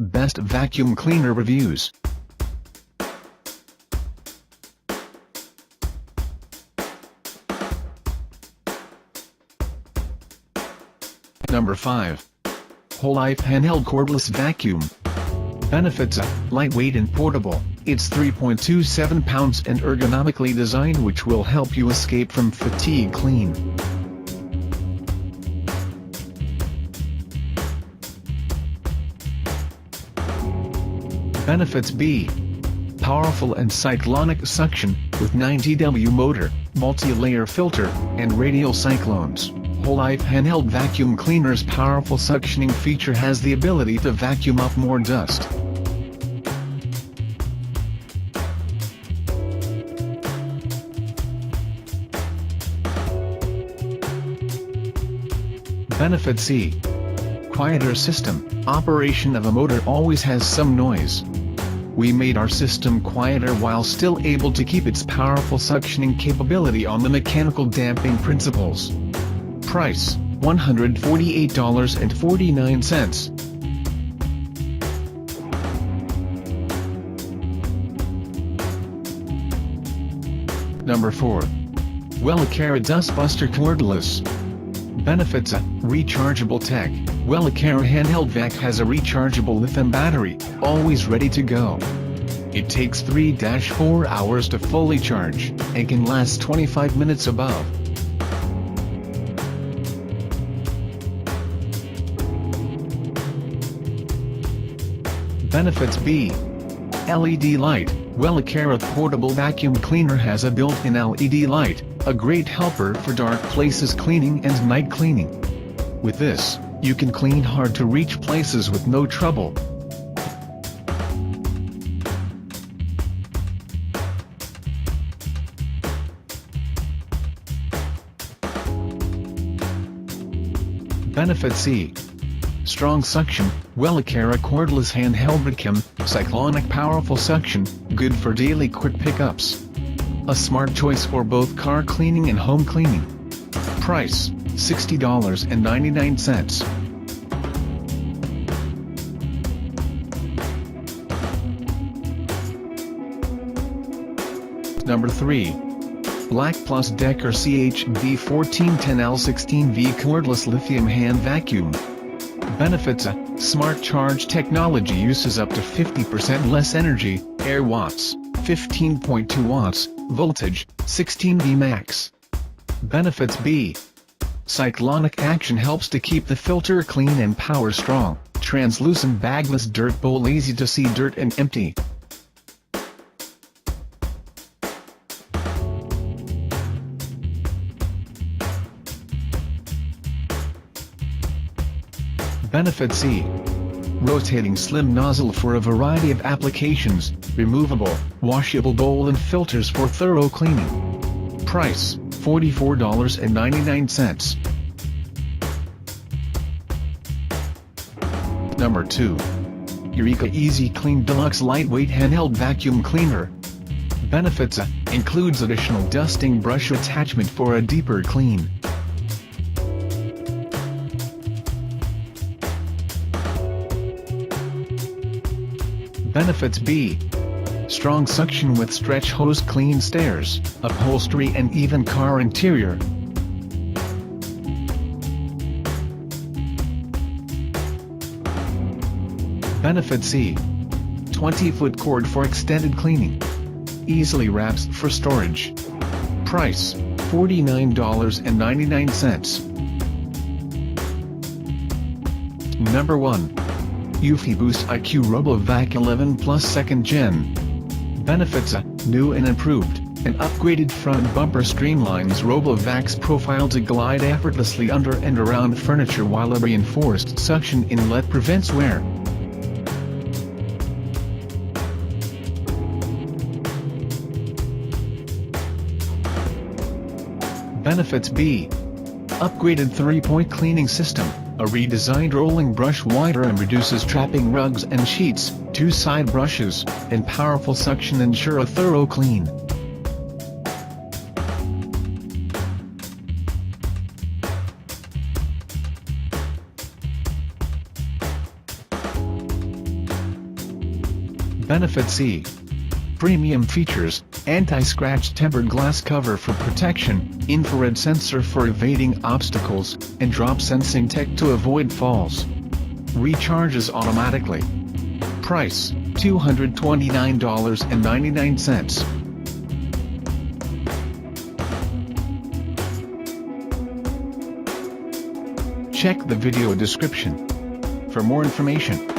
Best Vacuum Cleaner Reviews. Number 5. HoLife Handheld Cordless Vacuum. Benefits: lightweight and portable. It's 3.27 pounds and ergonomically designed, which will help you escape from fatigue clean. Benefits: B. Powerful and cyclonic suction, with 90W motor, multi-layer filter, and radial cyclones. HoLife Handheld Vacuum Cleaner's powerful suctioning feature has the ability to vacuum up more dust. Benefit: C. Quieter system. Operation of a motor always has some noise. We made our system quieter while still able to keep its powerful suctioning capability on the mechanical damping principles. Price: $148.49. Number 4. WELIKERA Dustbuster Cordless. Benefits: rechargeable tech. WELIKERA Handheld Vac has a rechargeable lithium battery, always ready to go. It takes 3-4 hours to fully charge, and can last 25 minutes above. Benefits: B. LED light. WELIKERA Portable Vacuum Cleaner has a built-in LED light, a great helper for dark places cleaning and night cleaning. With this, you can clean hard-to-reach places with no trouble. Benefit: C. Strong suction. WELIKERA Cordless Handheld Vacuum, cyclonic powerful suction, good for daily quick pickups. A smart choice for both car cleaning and home cleaning. Price: $60.99. Number 3. Black Plus Decker CHV1410L16V Cordless Lithium Hand Vacuum. Benefits: smart charge technology uses up to 50% less energy, air watts, 15.2 watts, voltage, 16V max. Benefits: B. Cyclonic action helps to keep the filter clean and power strong. Translucent bagless dirt bowl, easy to see dirt and empty. Benefit: C. Rotating slim nozzle for a variety of applications, removable, washable bowl and filters for thorough cleaning. Price: $44.99. Number 2. Eureka EasyClean Deluxe Lightweight Handheld Vacuum Cleaner. Benefits: includes additional dusting brush attachment for a deeper clean. Benefits: B. Strong suction with stretch hose, clean stairs, upholstery and even car interior. Benefits: C. 20-foot cord for extended cleaning. Easily wraps for storage. Price: $49.99. Number 1. UFI Boost IQ RoboVac 11 Plus 2nd Gen. Benefits: new and improved, an upgraded front bumper streamlines RoboVac's profile to glide effortlessly under and around furniture, while a reinforced suction inlet prevents wear. Benefits: B. Upgraded 3-point cleaning system, a redesigned rolling brush wiper and reduces trapping rugs and sheets, 2 side brushes, and powerful suction ensure a thorough clean. Benefits: E. Premium features: anti-scratch tempered glass cover for protection, infrared sensor for evading obstacles, and drop sensing tech to avoid falls. Recharges automatically. Price: $229.99. Check the video description for more information.